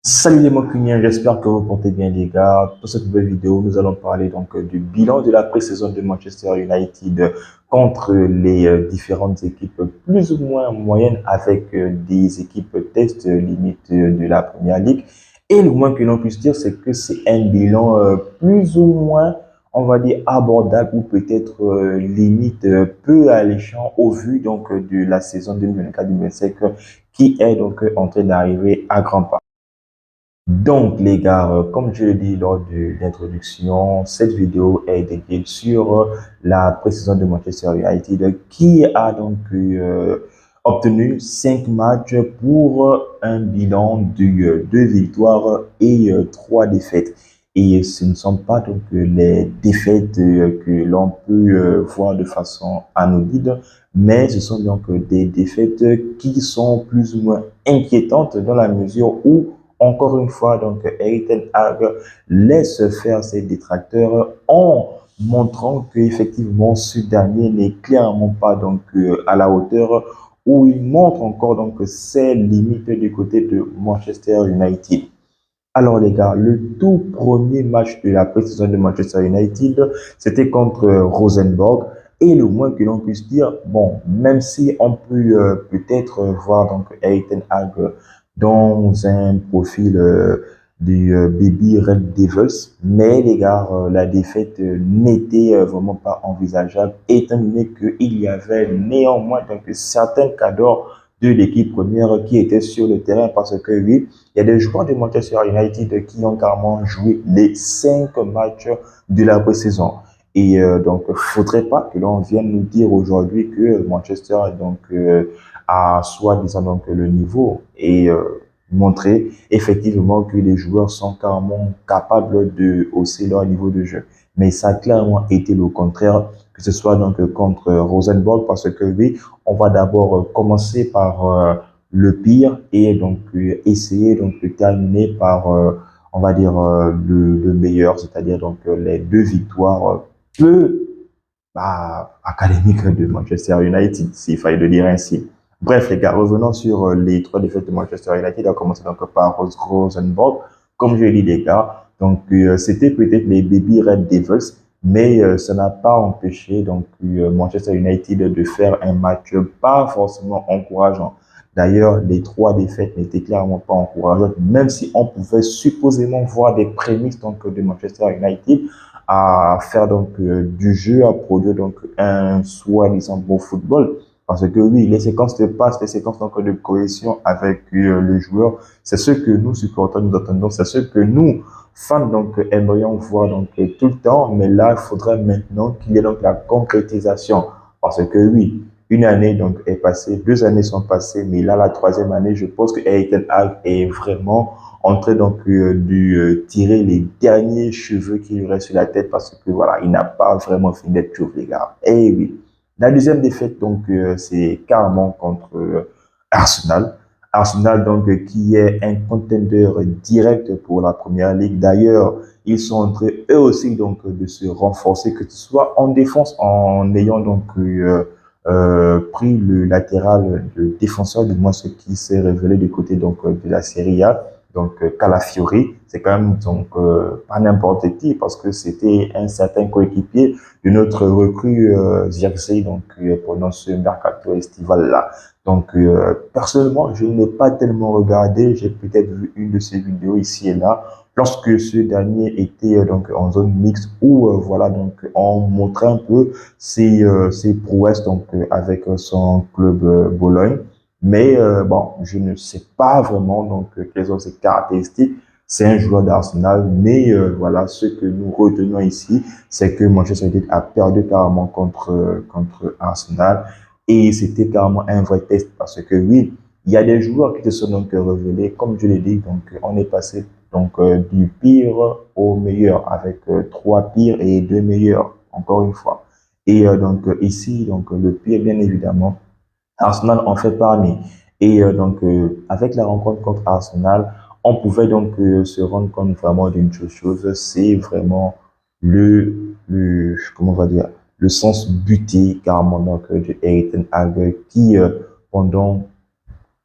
Salut les Mocuniens, j'espère que vous portez bien les gars. Pour cette nouvelle vidéo, nous allons parler du bilan de la pré-saison de Manchester United contre les différentes équipes plus ou moins moyennes avec des équipes test limite de la Première Ligue. Et le moins que l'on puisse dire, c'est que c'est un bilan plus ou moins, on va dire, abordable ou peut-être limite peu alléchant au vu de la saison 2024-2025 qui est en train d'arriver à grands pas. Donc, les gars, comme je l'ai dit lors de l'introduction, cette vidéo est dédiée sur la pré-saison de Manchester United qui a obtenu 5 matchs pour un bilan de 2 victoires et 3 défaites. Et ce ne sont pas les défaites que l'on peut voir de façon anodine, mais ce sont des défaites qui sont plus ou moins inquiétantes dans la mesure où encore une fois, Eric Ten Hag laisse faire ses détracteurs en montrant qu'effectivement ce dernier n'est clairement pas à la hauteur, où il montre encore ses limites du côté de Manchester United. Alors les gars, le tout premier match de la pré-saison de Manchester United, c'était contre Rosenborg. Et le moins que l'on puisse dire, bon, même si on peut peut-être voir Eric Ten Hag dans un profil du Baby Red Devils, mais les gars, la défaite n'était vraiment pas envisageable, étant donné qu'il y avait néanmoins certains cadors de l'équipe première qui étaient sur le terrain parce que oui, il y a des joueurs de Manchester United qui ont carrément joué les 5 matchs de la pré-saison. Et faudrait pas que l'on vienne nous dire aujourd'hui que Manchester a soi-disant le niveau et montrer effectivement que les joueurs sont carrément capables de hausser leur niveau de jeu. Mais ça a clairement été le contraire, que ce soit contre Rosenborg, parce que oui, on va d'abord commencer par le pire et essayer de terminer par on va dire le meilleur, c'est-à-dire les 2 victoires peu académiques de Manchester United, s'il fallait le dire ainsi. Bref, les gars, revenons sur les 3 défaites de Manchester United. On a commencé par Rosenborg. Comme je l'ai dit, les gars, c'était peut-être les Baby Red Devils, mais ça n'a pas empêché Manchester United de faire un match pas forcément encourageant. D'ailleurs, les 3 défaites n'étaient clairement pas encourageantes, même si on pouvait supposément voir des prémices de Manchester United à faire du jeu, à produire un soi-disant bon football. Parce que oui, les séquences de passe, les séquences de cohésion avec le joueur, c'est ce que nous, supporters, nous attendons, c'est ce que nous, fans, aimerions voir tout le temps. Mais là, il faudrait maintenant qu'il y ait la concrétisation. Parce que oui, une année est passée, 2 années sont passées, mais là, la 3e année, je pense que Eric Ten Hag est vraiment en train de tirer les derniers cheveux qui lui restent sur la tête parce que voilà, il n'a pas vraiment fini d'être chauve, les gars. Et oui. La deuxième défaite, c'est carrément contre Arsenal. Arsenal, qui est un contender direct pour la Première Ligue. D'ailleurs, ils sont en train, eux aussi, de se renforcer, que ce soit en défense, en ayant pris le latéral, le défenseur, du moins ce qui s'est révélé du côté de la Serie A, Calafiori, c'est quand même pas n'importe qui parce que c'était un certain coéquipier de notre recrue Zirkzee pendant ce mercato estival là. Personnellement, je n'ai pas tellement regardé, j'ai peut-être vu une de ces vidéos ici et là lorsque ce dernier était en zone mixte où voilà on montrait un peu ses prouesses avec son club Bologne. Mais bon, je ne sais pas vraiment quelles sont ses caractéristiques. C'est un joueur d'Arsenal, mais voilà, ce que nous retenons ici, c'est que Manchester United a perdu carrément contre Arsenal et c'était carrément un vrai test parce que oui, il y a des joueurs qui se sont révélés, comme je l'ai dit, on est passé du pire au meilleur avec 3 pires et 2 meilleurs, encore une fois. Et ici, le pire, bien évidemment, Arsenal en fait partie. Et avec la rencontre contre Arsenal, on pouvait se rendre compte vraiment d'une chose, c'est vraiment comment on va dire, le sens buté carrément de Eric Ten Hag qui pendant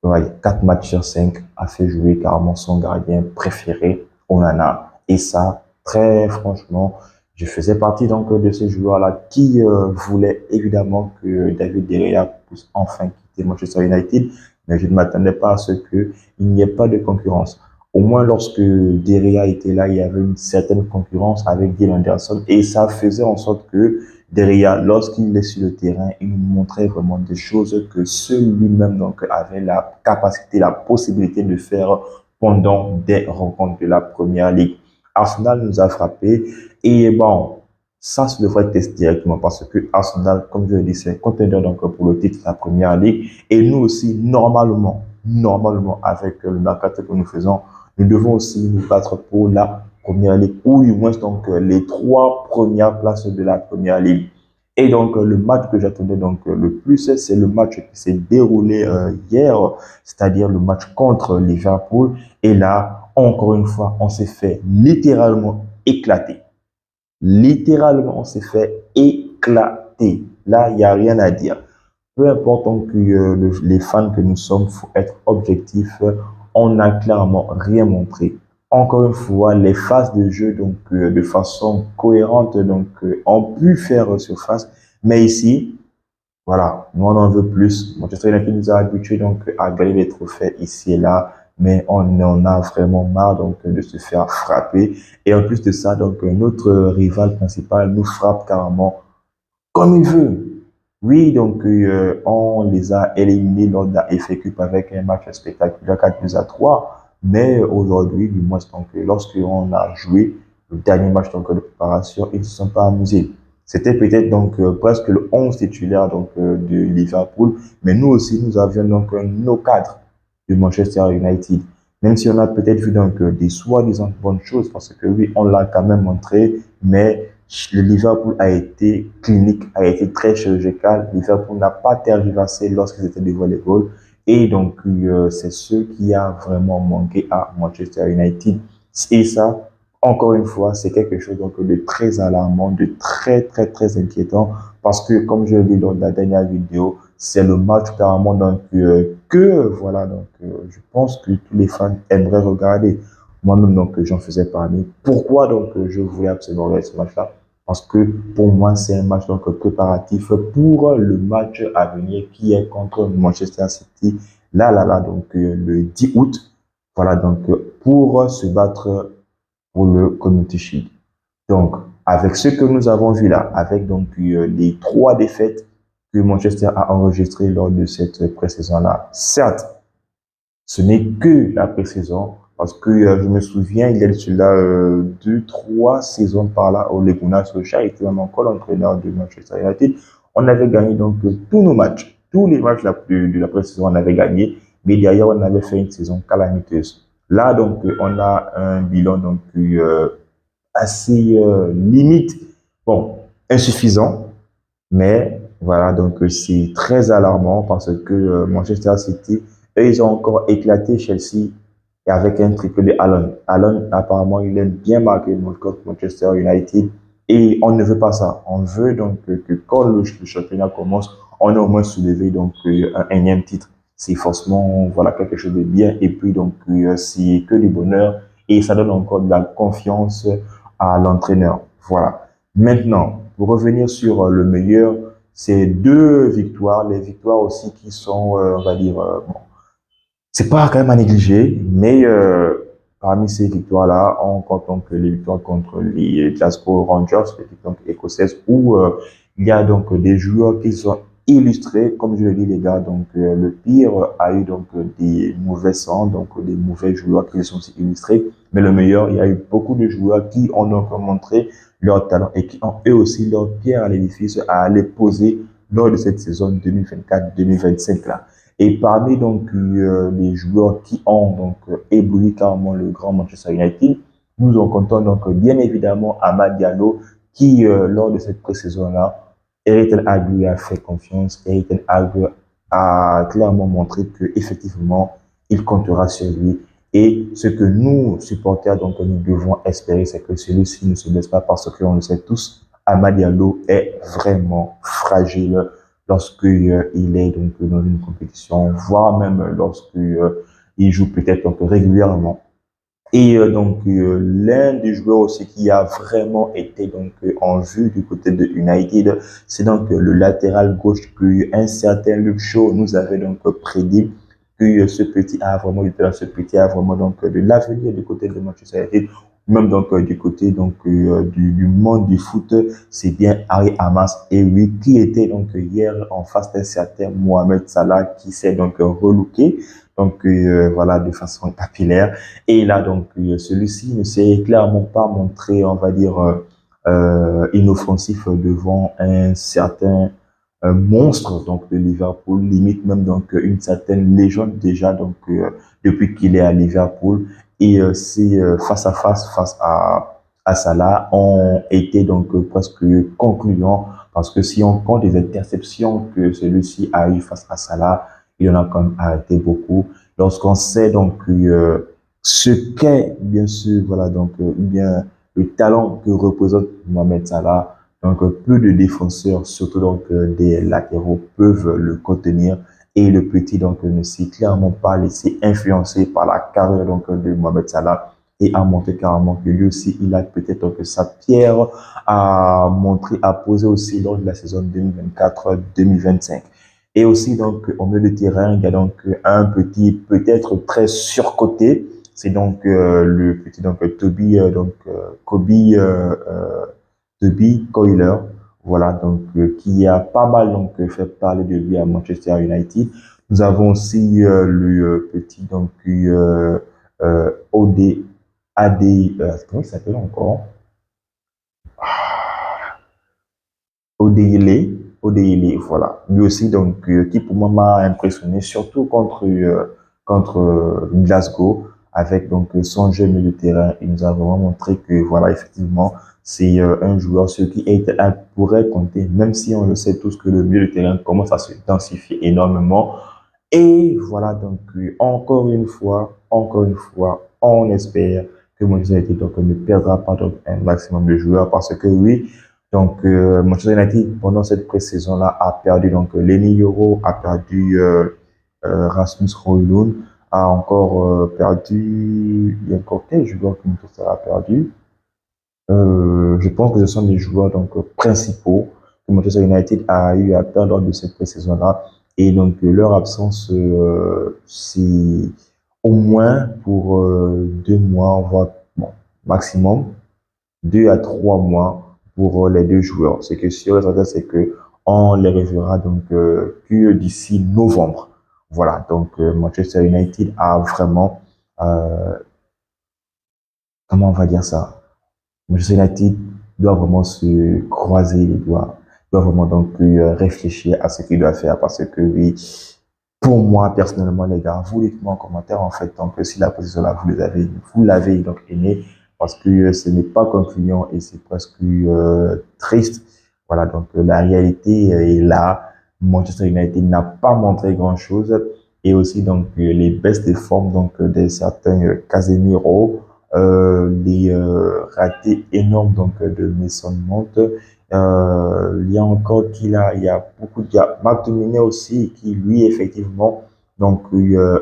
ouais, 4 matchs sur 5 a fait jouer carrément son gardien préféré, Onana. Et ça, très franchement, je faisais partie donc de ces joueurs-là qui voulaient évidemment que David De Gea puisse enfin quitter Manchester United, mais je ne m'attendais pas à ce qu'il n'y ait pas de concurrence. Au moins, lorsque De Gea était là, il y avait une certaine concurrence avec Dean Anderson et ça faisait en sorte que derrière, lorsqu'il est sur le terrain, il nous montrait vraiment des choses que seul lui-même donc avait la capacité, la possibilité de faire pendant des rencontres de la Première Ligue. Arsenal nous a frappé et bon, ça se devrait tester directement parce que Arsenal, comme je le dis, c'est contender donc pour le titre de la Première Ligue et nous aussi, normalement, avec le mercato que nous faisons, nous devons aussi nous battre pour la Première Ligue, ou du moins donc les 3 premières places de la Première Ligue. Et donc le match que j'attendais donc le plus, c'est le match qui s'est déroulé hier, c'est-à-dire le match contre Liverpool. Et là, encore une fois, on s'est fait littéralement éclater. Littéralement, on s'est fait éclater. Là, il n'y a rien à dire. Peu importe donc, les fans que nous sommes, faut être objectif. On n'a clairement rien montré. Encore une fois, les phases de jeu donc de façon cohérente donc ont pu faire surface, mais ici, voilà, nous on en veut plus. Manchester United nous a habitués donc à gagner des trophées ici et là, mais on en a vraiment marre donc de se faire frapper. Et en plus de ça, donc notre rival principal nous frappe carrément comme il veut. Oui, donc on les a éliminés lors de la FA Cup avec un match spectaculaire 4-3. Mais aujourd'hui, du moins, donc, lorsqu'on a joué le dernier match donc, de préparation, ils ne se sont pas amusés. C'était peut-être donc presque le 11 titulaire donc, de Liverpool, mais nous aussi, nous avions donc nos cadres de Manchester United. Même si on a peut-être vu donc des soi-disant bonnes choses, parce que oui, on l'a quand même montré, mais le Liverpool a été clinique, a été très chirurgical. Liverpool n'a pas tergiversé lorsqu'ils étaient devant les goals. Et donc, c'est ce qui a vraiment manqué à Manchester United. Et ça, encore une fois, c'est quelque chose donc, de très alarmant, de très inquiétant. Parce que, comme je l'ai dit dans la dernière vidéo, c'est le match carrément donc, voilà, donc, je pense que tous les fans aimeraient regarder. Moi-même, donc, j'en faisais partie. Pourquoi, donc, je voulais absolument regarder ce match-là? Parce que, pour moi, c'est un match, donc, préparatif pour le match à venir qui est contre Manchester City. Donc, le 10 août. Voilà, donc, pour se battre pour le Community Shield. Donc, avec ce que nous avons vu là, avec donc les 3 défaites que Manchester a enregistrées lors de cette pré-saison-là, certes, ce n'est que la pré-saison, parce que je me souviens, il y a cela 2, 3 saisons par là, où Ole Gunnar Solskjaer était encore l'entraîneur de Manchester United. On avait gagné donc tous nos matchs, tous les matchs de la pré-saison, on avait gagné, mais derrière, on avait fait une saison calamiteuse. Là, donc, on a un bilan donc assez limite, bon, insuffisant, mais voilà, donc c'est très alarmant parce que Manchester City, eux, ils ont encore éclaté Chelsea et avec un triplé de Allen. Allen, apparemment, il aime bien marquer contre Manchester United et on ne veut pas ça. On veut donc que quand le championnat commence, on a au moins soulevé donc un énième titre. C'est forcément voilà quelque chose de bien et puis donc c'est que du bonheur et ça donne encore de la confiance à l'entraîneur. Voilà. Maintenant, pour revenir sur le meilleur, c'est 2 victoires, les victoires aussi qui sont, on va dire, bon, c'est pas quand même à négliger, mais parmi ces victoires-là, on compte donc les victoires contre les Glasgow Rangers, l'équipe donc écossaise, où il y a donc des joueurs qui sont illustrés, comme je le dis les gars, donc le pire a eu donc des mauvais sangs, donc des mauvais joueurs qui sont aussi illustrés, mais le meilleur, il y a eu beaucoup de joueurs qui ont donc montré leur talent et qui ont eux aussi leur pierre à l'édifice à aller poser lors de cette saison 2024-2025 là. Et parmi donc les joueurs qui ont donc ébloui carrément le grand Manchester United, nous en comptons donc bien évidemment Amad Diallo qui lors de cette pré-saison-là, Eric Ten Hag lui a fait confiance. Eric Ten Hag a clairement montré que effectivement il comptera sur lui. Et ce que nous supporters donc nous devons espérer, c'est que celui-ci ne se blesse pas parce qu'on le sait tous, Amad Diallo est vraiment fragile lorsque il est donc dans une compétition, voire même lorsque il joue peut-être donc régulièrement. Et l'un des joueurs aussi qui a vraiment été donc en vue du côté de United, c'est donc le latéral gauche que un certain Luke Shaw nous avait donc prédit que ce petit a vraiment ce petit a vraiment donc de l'avenir du côté de Manchester United, même donc du côté donc du monde du foot, c'est bien Harry Hamas et oui qui était donc hier en face d'un certain Mohamed Salah qui s'est donc relooké donc voilà de façon capillaire. Et là, donc, celui-ci ne s'est clairement pas montré, on va dire, inoffensif devant un certain monstre donc de Liverpool, limite même donc une certaine légende déjà donc depuis qu'il est à Liverpool. Et ces face à Salah ont été donc presque concluants parce que si on compte les interceptions que celui-ci a eu face à Salah, il en a quand même arrêté beaucoup. Lorsqu'on sait donc ce qu'est, bien sûr, voilà, donc, bien, le talent que représente Mohamed Salah. Donc, peu de défenseurs, surtout donc des latéraux, peuvent le contenir. Et le petit donc ne s'est clairement pas laissé influencer par la carrière donc de Mohamed Salah et a montré carrément que lui aussi il a peut-être donc sa pierre à montrer, à poser aussi lors de la saison 2024-2025. Et aussi donc au milieu de terrain, il y a donc un petit peut-être très surcoté, c'est donc le petit donc Toby Kobe Toby Coiler, voilà donc qui a pas mal donc fait parler de lui à Manchester United. Nous avons aussi le petit donc OD AD comment il s'appelle encore? Odeyele, Odeyele, voilà. Lui aussi, donc, qui pour moi m'a impressionné, surtout contre Glasgow, avec donc son jeu milieu de terrain. Il nous a vraiment montré que, voilà, effectivement, c'est un joueur sur qui pourrait compter, même si on le sait tous que le milieu de terrain commence à se densifier énormément. Et voilà, donc, encore une fois, on espère que Manchester United donc, ne perdra pas donc, un maximum de joueurs parce que oui, donc Manchester United pendant cette pré-saison-là a perdu donc Lenny Yoro, a perdu Rasmus Højlund, a encore perdu, il y a encore quel joueur que Manchester a perdu? Je pense que ce sont les joueurs donc principaux que Manchester United a eu à perdre lors de cette pré-saison-là. Et donc leur absence, c'est au moins pour 2 mois, voire bon, maximum 2 à 3 mois pour les deux joueurs. Ce qui est sûr et certain, c'est que on les reverra donc que d'ici novembre. Voilà, donc Manchester United a vraiment, euh, comment on va dire ça? Manchester United doit vraiment se croiser les doigts, doit vraiment donc réfléchir à ce qu'il doit faire parce que oui, pour moi personnellement les gars, vous dites-moi en commentaire en fait donc si la position là vous l'avez donc aimé parce que ce n'est pas concluant et c'est presque triste. Voilà donc la réalité est là. Manchester United n'a pas montré grand chose et aussi donc les baisses de forme donc de certains Casemiro les ratés énormes donc de Mason Mount. Il y a encore il y a beaucoup de McTominay aussi qui lui effectivement donc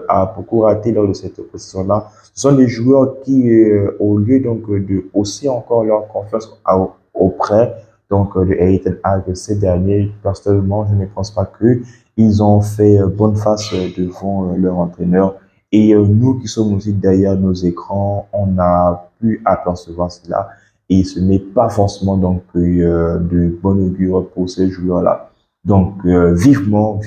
a beaucoup raté lors de cette position-là. Ce sont des joueurs qui au lieu donc de hausser encore leur confiance auprès donc de Ethan Hag ces derniers, personnellement je ne pense pas que ils ont fait bonne face devant leur entraîneur et nous qui sommes aussi derrière nos écrans, on a pu apercevoir cela. Et ce n'est pas forcément donc de bon augure pour ces joueurs-là. Donc vivement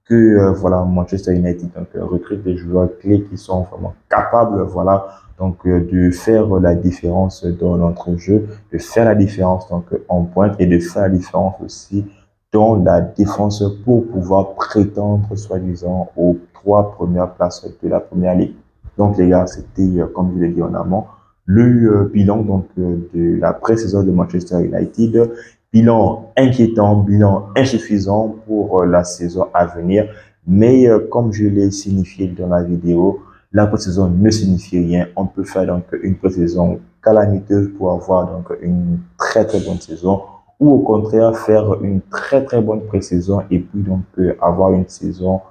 que voilà Manchester United donc, recrute des joueurs clés qui sont vraiment capables voilà donc de faire la différence dans notre jeu, de faire la différence donc en pointe et de faire la différence aussi dans la défense pour pouvoir prétendre soi-disant aux 3 premières places de la première ligue. Donc les gars, c'était comme je l'ai dit en amont, le bilan donc de la pré-saison de Manchester United. Bilan inquiétant, bilan insuffisant pour la saison à venir. Mais comme je l'ai signifié dans la vidéo, la pré-saison ne signifie rien. On peut faire donc une pré-saison calamiteuse pour avoir donc une très très bonne saison ou au contraire faire une très très bonne pré-saison et puis donc avoir une saison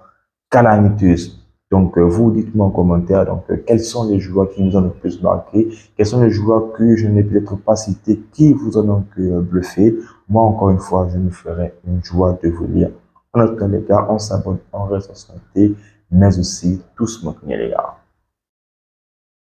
calamiteuse. Donc, vous dites-moi en commentaire, donc, quels sont les joueurs qui nous ont le plus marqué, quels sont les joueurs que je n'ai peut-être pas cités, qui vous ont donc bluffé. Moi, encore une fois, je me ferai une joie de vous lire. En tout cas, les gars, on s'abonne, on reste en santé, mais aussi tous montrer les gars.